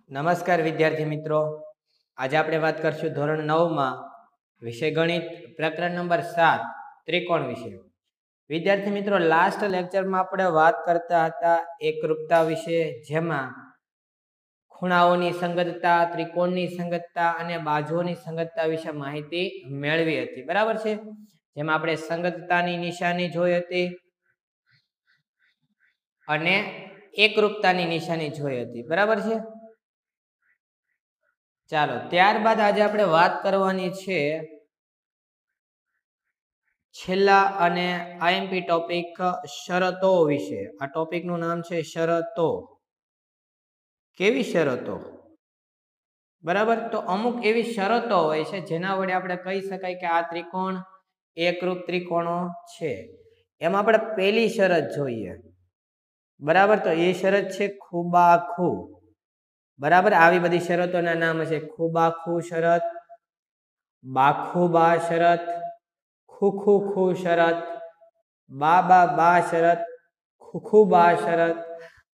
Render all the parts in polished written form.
નમસ્કાર વિદ્યાર્થી મિત્રો, આજે આપણે વાત કરશું ધોરણ 9માં વિષય ગણિત પ્રકરણ નંબર 7 ત્રિકોણ વિશે. વિદ્યાર્થી મિત્રો, લાસ્ટ લેક્ચરમાં આપણે વાત કરતા હતા એકરૂપતા વિશે, જેમાં ખૂણાઓની સંગતતા, ત્રિકોણની સંગતતા અને બાજુઓની સંગતતા વિશે માહિતી મેળવી હતી. બરાબર છે? જેમાં આપણે સંગતતાની નિશાની જોઈ હતી અને એકરૂપતાની નિશાની જોઈ હતી. બરાબર છે? ચાલો, ત્યારબાદ આજે આપણે વાત કરવાની છે છેલ્લા અને આઈએમપી ટોપિક શરતો વિશે. આ ટોપિકનું નામ છે શરતો. કેવી શરતો? બરાબર, તો અમુક એવી શરતો હોય છે જેના વડે આપણે કહી શકાય કે આ ત્રિકોણ એકરૂપ ત્રિકોણો છે. એમાં આપણે પહેલી શરત જોઈએ. બરાબર, તો એ શરત છે ખૂબાખૂ. બરાબર, આવી બધી શરતોના નામ છે ખૂબાખૂ શરત, બાખુબા શરત, ખૂખુખૂ શરત, બાબા શરત, ખૂખુબા શરત.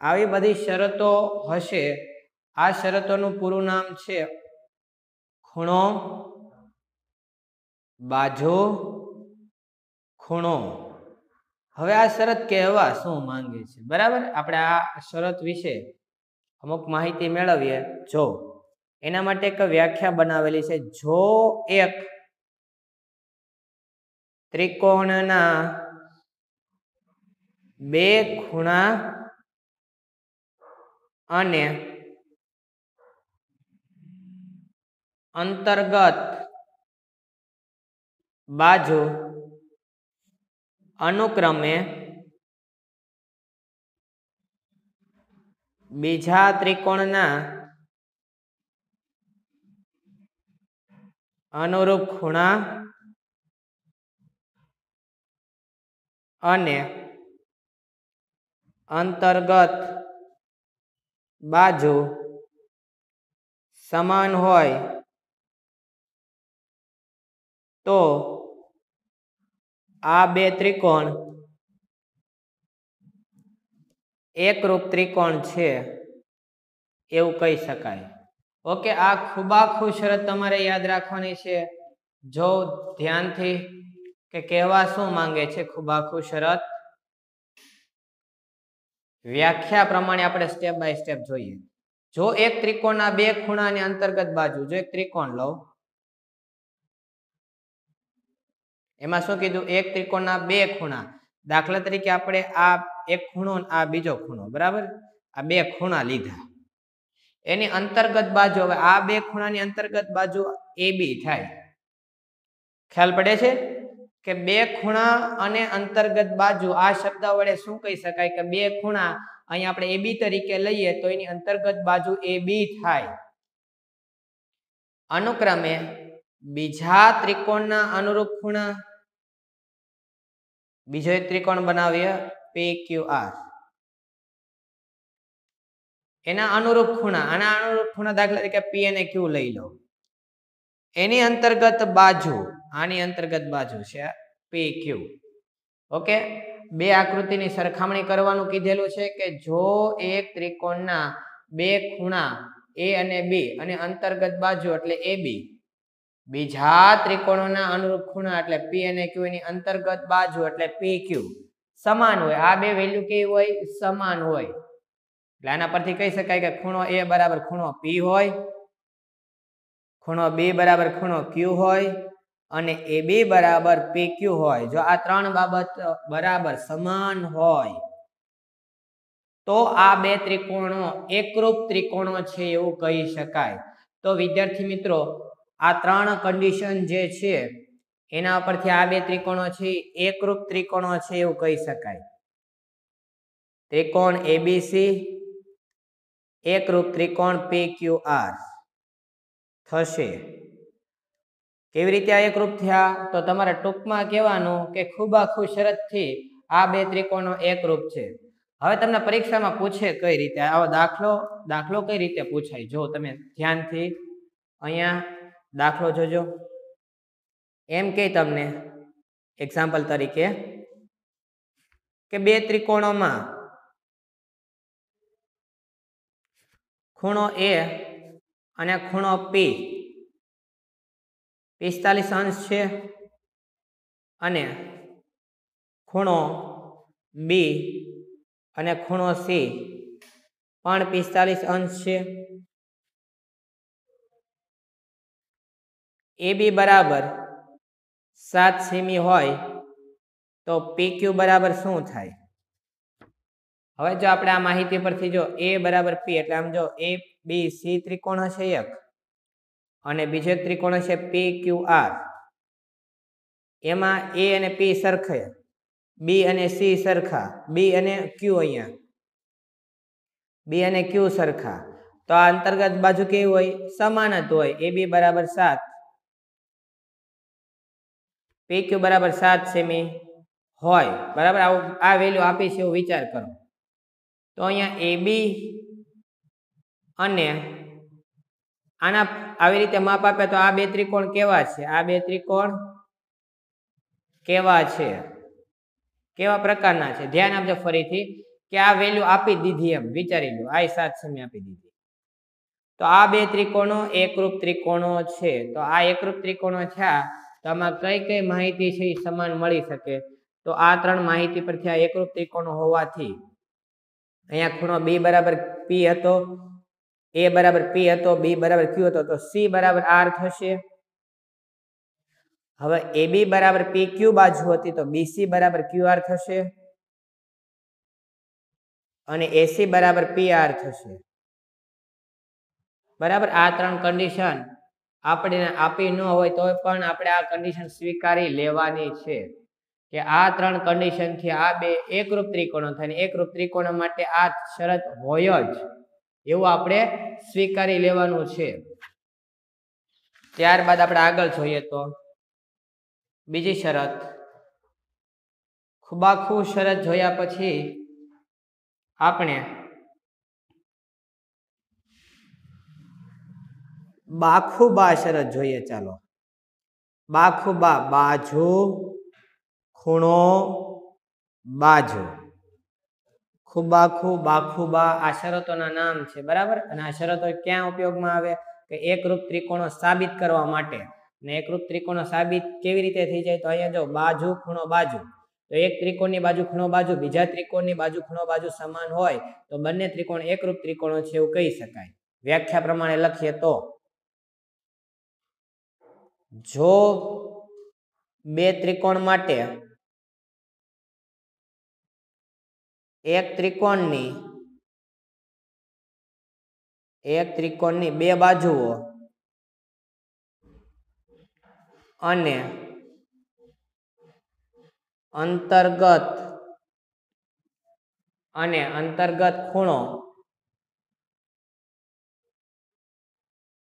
આવી બધી શરતો હશે. આ શરતોનું પૂરું નામ છે ખૂણો, બાજુ, ખૂણો. હવે આ શરત કહેવા શું માંગે છે? બરાબર, આપણે આ શરત વિશે અમુક માહિતી મેળવીએ. જો એના માટે એક વ્યાખ્યા બનાવેલી છે. જો એક ત્રિકોણના બે ખૂણા અને અંતર્ગત બાજુ અનુક્રમે બીજા ત્રિકોણના અનુરૂપ ખૂણા અને અંતર્ગત બાજુ સમાન હોય તો આ બે ત્રિકોણ એકરૂપ ત્રિકોણ છે એવું કહી શકાય. ઓકે, આ ખૂબાખૂ શરત તમારે યાદ રાખવાની છે. જો ધ્યાનથી કે કહેવા શું માંગે છે ખૂબાખૂ શરત. વ્યાખ્યા પ્રમાણે આપણે સ્ટેપ બાય સ્ટેપ જોઈએ. જો એક ત્રિકોણના બે ખૂણાની અંતર્ગત બાજુ, જો એક ત્રિકોણ લો, એમાં શું કીધું? એક ત્રિકોણના બે ખૂણા. દાખલા તરીકે આપણે આ એક ખૂણો, આ બીજો ખૂણો. બરાબર, આ બે ખૂણા લીધા. એની અંતર્ગત બાજુ, હવે આ બે ખૂણાની અંતર્ગત બાજુ AB થાય. ખ્યાલ પડે છે કે બે ખૂણા અને અંતર્ગત બાજુ, આ શબ્દ વડે શું કહી શકાય કે બે ખૂણા અહીં આપણે AB તરીકે લઈએ તો એની અંતર્ગત બાજુ AB થાય. અનુક્રમે બીજા ત્રિકોણના અનુરૂપ ખૂણા, બીજો એક ત્રિકોણ બનાવીએ PQR, એના અનુરૂપ ખૂણા, આના અનુરૂપ ખૂણા દાખલા તરીકે P અને Q લઈ લો. એની અંતર્ગત બાજુ, આની અંતર્ગત બાજુ છે PQ. ઓકે, બે આકૃતિની સરખામણી કરવાનું કીધેલું છે કે જો એક ત્રિકોણના બે ખૂણા A અને B અને અંતર્ગત બાજુ એટલે AB, બીજા ત્રિકોણોના અનુરૂપ ખૂણા એટલે P અને Q, ની અંતર્ગત બાજુ એટલે PQ સમાન હોય. આ બે વેલ્યુ કેવી હોય? સમાન હોય. એટલે આના પરથી કહી શકાય કે ખૂણો A બરાબર ખૂણો P હોય, ખૂણો B બરાબર ખૂણો Q હોય અને AB બરાબર PQ હોય. જો આ ત્રણ બાબત બરાબર સમાન હોય તો આ બે ત્રિકોણો એકરૂપ ત્રિકોણો છે એવું કહી શકાય. તો વિદ્યાર્થી મિત્રો, આ ત્રણ કન્ડિશન જે છે એના પરથી આ બે ત્રિકોણો છે એકરૂપ ત્રિકોણો છે એવું કહી શકાય. ત્રિકોણ ABC એકરૂપ ત્રિકોણ PQR થશે. કેવી રીતે આ એકરૂપ થયા? તો તમારે ટૂંકમાં કહેવાનું કે ખૂબાખૂ શરતથી આ બે ત્રિકોણો એકરૂપ છે. હવે તમને પરીક્ષામાં પૂછે કઈ રીતે, આવો દાખલો કઈ રીતે પૂછાય? જો તમે ધ્યાનથી અહીંયા દાખલો જોજો. એમ કે તમને એક્ઝામ્પલ તરીકે કે બે ત્રિકોણોમાં ખૂણો A અને ખૂણો P 45 અંશ છે અને ખૂણો B અને ખૂણો C પણ 45 અંશ છે. AB બરાબર 7 સેમી હોય તો PQ બરાબર શું થાય? હવે જો આપણે આ માહિતી પરથી જો A બરાબર P એટલે આમ જો ABC ત્રિકોણ હશે એક અને બીજો એક ત્રિકોણ હશે PQR. એમાં A અને P સરખા, B અને C સરખા, B અને Q અહીંયા B અને Q સરખા, તો આ અંતર્ગત બાજુ કેવી હોય? સમાન જ હોય. AB બરાબર 7, PQ બરાબર 7 સેમી હોય. બરાબર, આ વેલ્યુ આપી છે એવું વિચાર કરો. તો અહીંયા AB અને આના આવી રીતે માપ આપે તો આ બે ત્રિકોણ કેવા છે? આ બે ત્રિકોણ કેવા છે? કેવા પ્રકારના છે? ધ્યાન આપજો ફરીથી કે આ વેલ્યુ આપી દીધી એમ વિચારી લો. આ 7 સેમી આપી દીધી. તો આ બે ત્રિકોણો એકરૂપ ત્રિકોણો છે. તો આ એકરૂપ ત્રિકોણો થયા તો આમાં કઈ કઈ માહિતી છે એ સમાન મળી શકે? તો આ ત્રણ માહિતી પરથી આ એકરૂપ ત્રિકોણો હોવાથી અહીંયા ખૂણો B બરાબર P હતો, A બરાબર P હતો, B બરાબર Q હતો, તો C બરાબર R થશે. હવે AB બરાબર PQ બાજુ હતી તો BC બરાબર QR થશે અને AC બરાબર PR થશે. બરાબર, આ ત્રણ કન્ડિશન આપણે આપી ન હોય તો પણ આપણે આ કન્ડિશન સ્વીકારી લેવાની છે કે આ ત્રણ કન્ડિશન થી આ બે એકરૂપ ત્રિકોણો થાય. એકરૂપ ત્રિકોણ માટે આ શરત હોય જ એવું આપણે સ્વીકારી લેવાનું છે. ત્યારબાદ આપણે આગળ જોઈએ તો બીજી શરત, ખુબાખુ શરત જોયા પછી આપણે બાખુબા શરત જોઈએ. ચાલો, બાખુબા, બાજુ ખૂણો બાજુ, ખુબાખુ બાખુબા આ શરતોના નામ છે. બરાબર, અને આ શરતો ક્યાં ઉપયોગમાં આવે? કે એકરૂપ ત્રિકોણો સાબિત કરવા માટે. અને એકરૂપ ત્રિકોણો સાબિત કેવી રીતે થઈ જાય? તો અહીંયા જો બાજુ ખૂણો બાજુ, તો એક ત્રિકોણની બાજુ ખૂણો બાજુ બીજા ત્રિકોણની બાજુ ખૂણો બાજુ સમાન હોય તો બંને ત્રિકોણ એકરૂપ ત્રિકોણો છે એવું કહી શકાય. વ્યાખ્યા પ્રમાણે લખીએ તો જો બે ત્રિકોણ માટે એક ત્રિકોણની બે બાજુઓ અને અંતર્ગત ખૂણો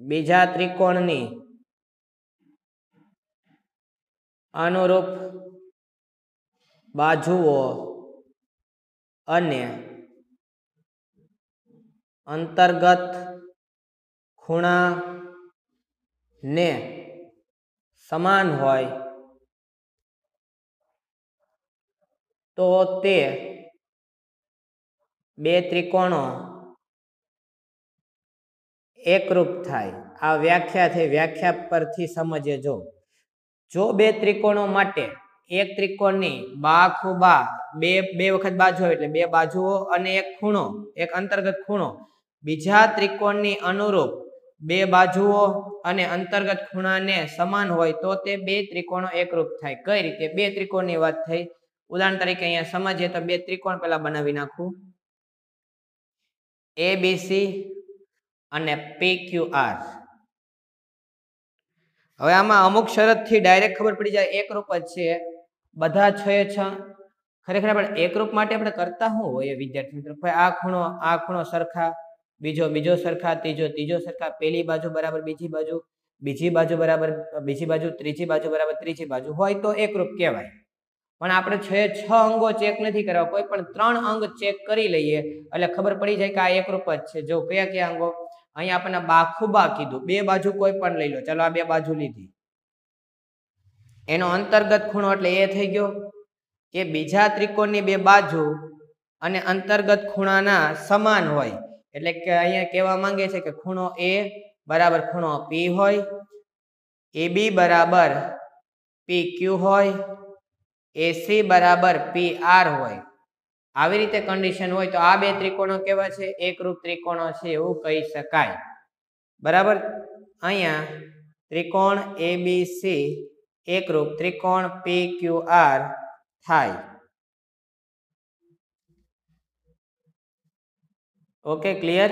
બીજા ત્રિકોણની અનુરૂપ બાજુઓ અને અંતર્ગત ખૂણા ને સમાન હોય તો તે બે ત્રિકોણો એકરૂપ થાય. આ વ્યાખ્યા છે. વ્યાખ્યા પરથી સમજીએ. જો બે ત્રિકોણો માટે એક ત્રિકોણની બાખુબા બે વખત બાજુ હોય એટલે બે બાજુઓ અને એક ખૂણો, એક અંતર્ગત ખૂણો બીજા ત્રિકોણની અનુરૂપ બે બાજુઓ અને અંતર્ગત ખૂણાને સમાન હોય તો તે બે ત્રિકોણો એકરૂપ થાય. કઈ રીતે? બે ત્રિકોણની વાત થઈ. ઉદાહરણ તરીકે અહીંયા સમજીએ તો બે ત્રિકોણ પહેલા બનાવી નાખું, ABC અને PQR. હવે આમાં અમુક શરતથી ડાયરેક્ટ ખબર પડી જાય એકરૂપ જ છે બધા 6 ખરેખર આપણે એકરૂપ માટે આપણે કરતા શું હોય વિદ્યાર્થી મિત્રો? આ ખૂણો સરખા, બીજો સરખા, ત્રીજો સરખા, પહેલી બાજુ બરાબર બીજી બાજુ બરાબર બીજી બાજુ, ત્રીજી બાજુ બરાબર ત્રીજી બાજુ હોય તો એકરૂપ કહેવાય. પણ આપણે 6 અંગો ચેક નથી કરવા, કોઈ પણ 3 અંગ ચેક કરી લઈએ એટલે ખબર પડી જાય કે આ એકરૂપ જ છે. જો કયા અંગો? અહીંયા આપણને બાખુબા કીધું, બે બાજુ કોઈ પણ લઈ લો. ચાલો, આ બે બાજુ લીધી, એનો અંતર્ગત ખૂણો એટલે એ થઈ ગયો કે બીજા ત્રિકોણની બે બાજુ અને અંતર્ગત ખૂણાના સમાન હોય. એટલે કે અહીંયા કહેવા માંગે છે કે ખૂણો A बराबर खूणो P होय, AB बराबर PQ होय, AC बराबर PR होय। આવી રીતે કન્ડિશન હોય તો આ બે ત્રિકોણો કેવા છે? એકરૂપ ત્રિકોણો છે એવું કહી શકાય। બરાબર, અહીંયા ત્રિકોણ ABC એકરૂપ ત્રિકોણ PQR થાય। Okay, clear?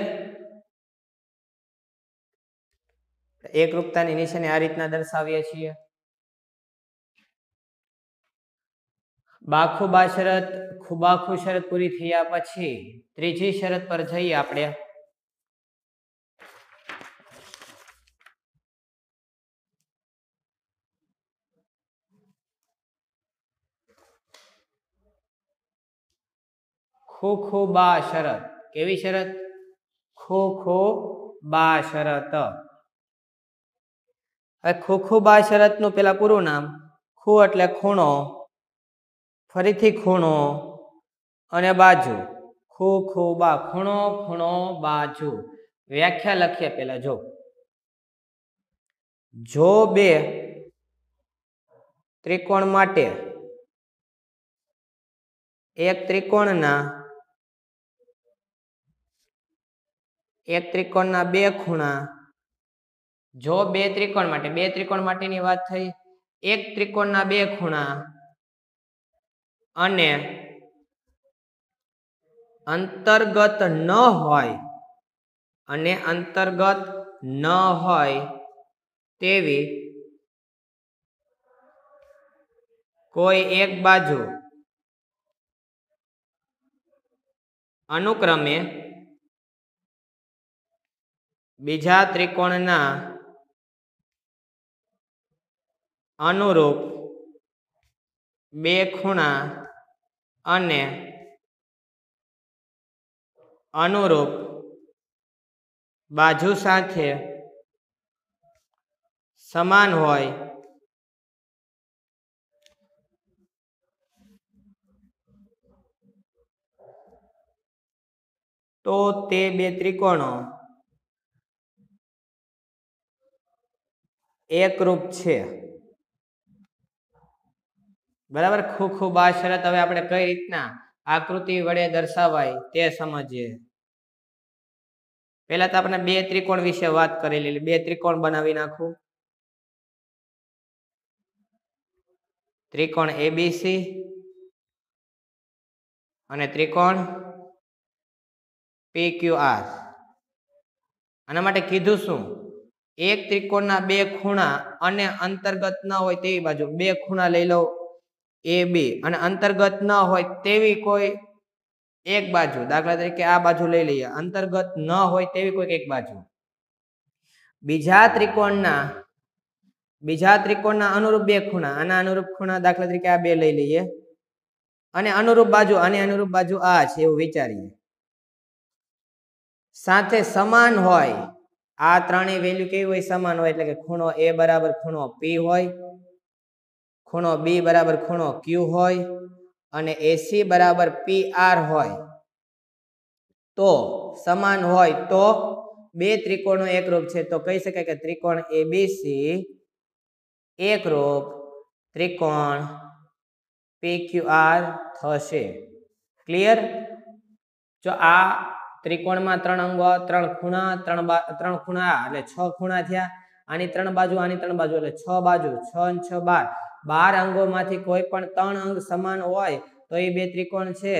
એકરૂપતાની નિશાની આ રીતના દર્શાવીએ છીએ। બાખુબા શરત, ખુબાખુ શરત પૂરી થયા પછી ત્રીજી શરત પર જઈએ આપણે। ખુખુબા શરત। કેવી શરત? ખુખુબા શરત। હવે ખુખુબા શરતનું પેલા પૂરું નામ, ખુ એટલે ખૂણો, ફરીથી ખૂણો અને બાજુ। ખુખુબા, ખૂણો ખૂણો બાજુ। વ્યાખ્યા લખીએ પેલા। જો બે ત્રિકોણ માટે એક ત્રિકોણના બે ખૂણા, જો બે ત્રિકોણ માટેની વાત થઈ, એક ત્રિકોણના બે ખૂણા અને અંતર્ગત ન હોય તેવી કોઈ એક બાજુ અનુક્રમે બીજા ત્રિકોણના અનુરૂપ બે ખૂણા અને અનુરૂપ બાજુ સાથે સમાન હોય તો તે બે ત્રિકોણો એકરૂપ છે। બરાબર, ખુખુબા શરત હવે આપણે કઈ રીતના આકૃતિ વડે દર્શાવાય તે સમજીએ। પહેલા તો આપણે બે ત્રિકોણ વિશે વાત કરેલી, બે ત્રિકોણ બનાવી નાખું। ત્રિકોણ ABC અને ત્રિકોણ PQR। આના માટે કીધું શું? એક ત્રિકોણના બે ખૂણા અને અંતર્ગત ન હોય તેવી બાજુ, બે ખૂણા લઈ લો AB અને અંતર્ગત ન હોય તેવી કોઈ એક બાજુ, દાખલા તરીકે આ બાજુ લઈ લઈએ, અંતર્ગત ન હોય તેવી કોઈ એક બાજુ, બીજા ત્રિકોણના અનુરૂપ બે ખૂણા, આના અનુરૂપ ખૂણા દાખલા તરીકે આ બે લઈ લઈએ, અને અનુરૂપ બાજુ, આની અનુરૂપ બાજુ આ છે એવું વિચારીએ, સાથે સમાન હોય, આ ત્રણેય વેલ્યુ કેવી હોય? સમાન હોય, એટલે કે ખૂણો A બરાબર ખૂણો P હોય, ખૂણો B બરાબર ખૂણો Q હોય અને AC બરાબર PR હોય, તો સમાન હોય તો બે ત્રિકોણો એકરૂપ છે, તો કહી શકાય કે ત્રિકોણ ABC એકરૂપ ત્રિકોણ PQR થશે। ક્લિયર? જો આ ત્રિકોણમાં ત્રણ અંગો, ત્રણ ખૂણા એટલે 6 ખૂણા થયા, આની ત્રણ બાજુ એટલે 6 બાજુ, 6 અને 6 12 અંગોમાંથી કોઈ પણ ત્રણ અંગ સમાન હોય તો એ બે ત્રિકોણ છે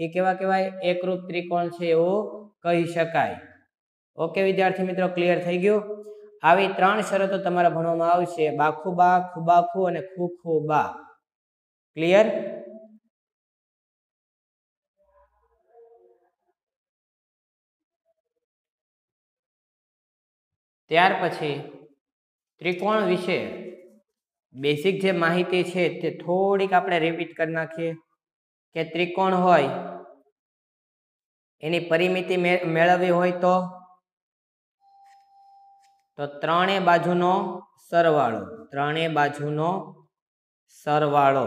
એ કેવા કહેવાય? એકરૂપ ત્રિકોણ છે એવું કહી શકાય। ઓકે વિદ્યાર્થી મિત્રો, ક્લિયર થઈ ગયું? આવી ત્રણ શરતો તમારા ભણવામાં આવશે, બાખુબા, ખુબાખુ અને ખુખુબા। ક્લિયર? ત્યાર પછી ત્રિકોણ વિશે બેસિક જે માહિતી છે તે થોડીક આપણે રિપીટ કરી નાખીએ કે ત્રિકોણ હોય એની પરિમિતિ મેળવવી હોય તો ત્રણેય બાજુનો સરવાળો,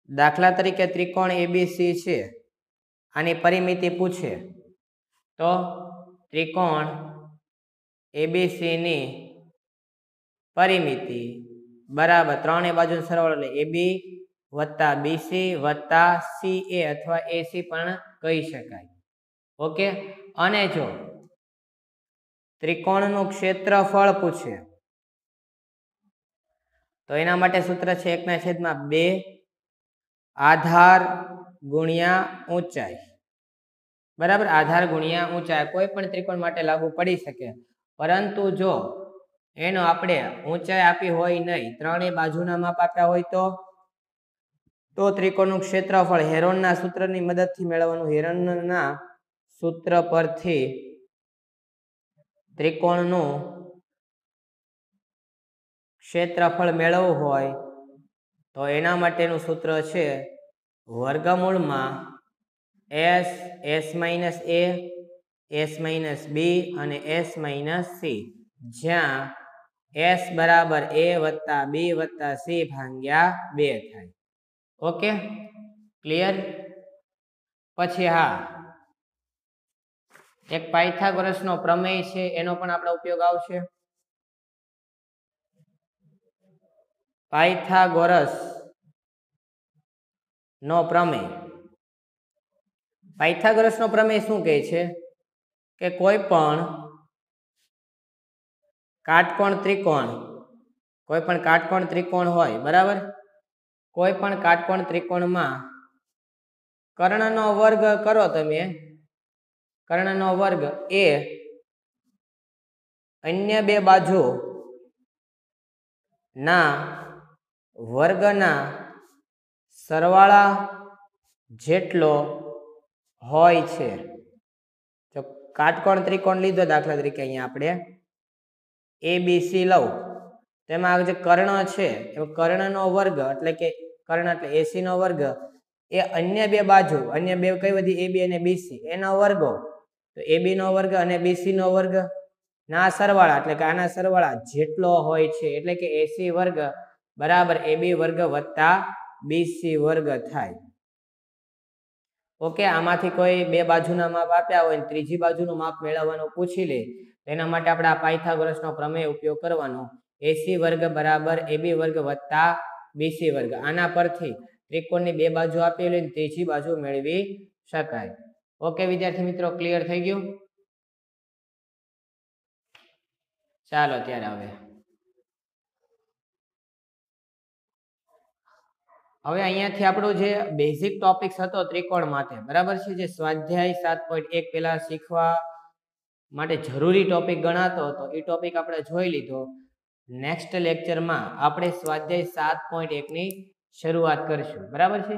દાખલા તરીકે ત્રિકોણ ABC છે, આની પરિમિતિ પૂછે તો ત્રિકોણ એબીસી ની પરિમિતિ બરાબર ત્રણે બાજુ સરવાળો એટલે AB વત્તા BC વત્તા CA અથવા AC પણ કહી શકાય. ઓકે, અને જો ત્રિકોણનું ક્ષેત્રફળ પૂછે તો એના માટે સૂત્ર છે 1/2 આધાર ગુણ્યા ઊંચાઈ. બરાબર, આધાર ગુણ્યા ઊંચાઈ કોઈ પણ ત્રિકોણ માટે લાગુ પડી શકે, પરંતુ જો એનો આપણે ઊંચાઈ આપી હોય નહીં, ત્રણેય બાજુના માપ આપ્યા હોય તો ત્રિકોણનું ક્ષેત્રફળ હેરોનના સૂત્રની મદદથી મેળવવાનું. હેરોનના સૂત્ર પરથી ત્રિકોણનું ક્ષેત્રફળ મેળવવું હોય તો એના માટેનું સૂત્ર છે વર્ગમૂળમાં S, S minus A, S minus B અને S માઇનસ C, જ્યાં S બરાબર A વત્તા B વત્તા C ભાગ્યા 2 થાય. Okay, clear? પછી હા, એક પાયથાગોરસનો પ્રમેય છે, એનો પણ આપણો ઉપયોગ આવશે. પાયથાગોરસ નો પ્રમેય. પાયથાગોરસ નો પ્રમેય શું કહે છે કે કોઈ પણ કાટકોણ ત્રિકોણ હોય, બરાબર, કોઈ પણ કાટકોણ ત્રિકોણમાં કર્ણનો વર્ગ કરો તમે, કર્ણનો વર્ગ એ અન્ય બે બાજુ ના વર્ગના સરવાળા જેટલો હોય છે. જો કાટકોણ ત્રિકોણ લીધો, દાખલા તરીકે અહીંયા આપણે ABC લઉં, તેમાં જે કર્ણ છે એ કર્ણનો વર્ગ એટલે કે કર્ણ એટલે AC નો વર્ગ એ અન્ય બે બાજુ, અન્ય બે કઈ બધી AB અને BC, એનો વર્ગો, તો AB નો વર્ગ અને BC નો વર્ગ ના સરવાળા એટલે કે આના સરવાળા જેટલો હોય છે, એટલે કે AC વર્ગ બરાબર AB વર્ગ વત્તા BC વર્ગ થાય. ઓકે, આમાંથી કોઈ બે બાજુના માપ આપ્યા હોય, ત્રીજી બાજુનું માપ મેળવવાનું પૂછી લે, એના માટે આપણે આ પાયથાગોરસનો પ્રમેય ઉપયોગ કરવાનો. AC વર્ગ બરાબર AB વર્ગ વત્તા BC વર્ગ. આના પરથી ત્રિકોણની બે બાજુ આપેલી હોય, ત્રીજી બાજુ મેળવી શકાય. ઓકે વિદ્યાર્થી મિત્રો, ક્લિયર થઈ ગયું? ચાલો ત્યારે હવે અહીંયાથી આપણું જે બેઝિક ટોપિક્સ હતો ત્રિકોણ માટે, બરાબર છે, જે સ્વાધ્યાય 7.1 પહેલા શીખવા માટે જરૂરી ટોપિક ગણાતો હતો, એ ટોપિક આપણે જોઈ લીધો. નેક્સ્ટ લેક્ચરમાં આપણે સ્વાધ્યાય 7.1 ની શરૂઆત કરીશું, બરાબર છે.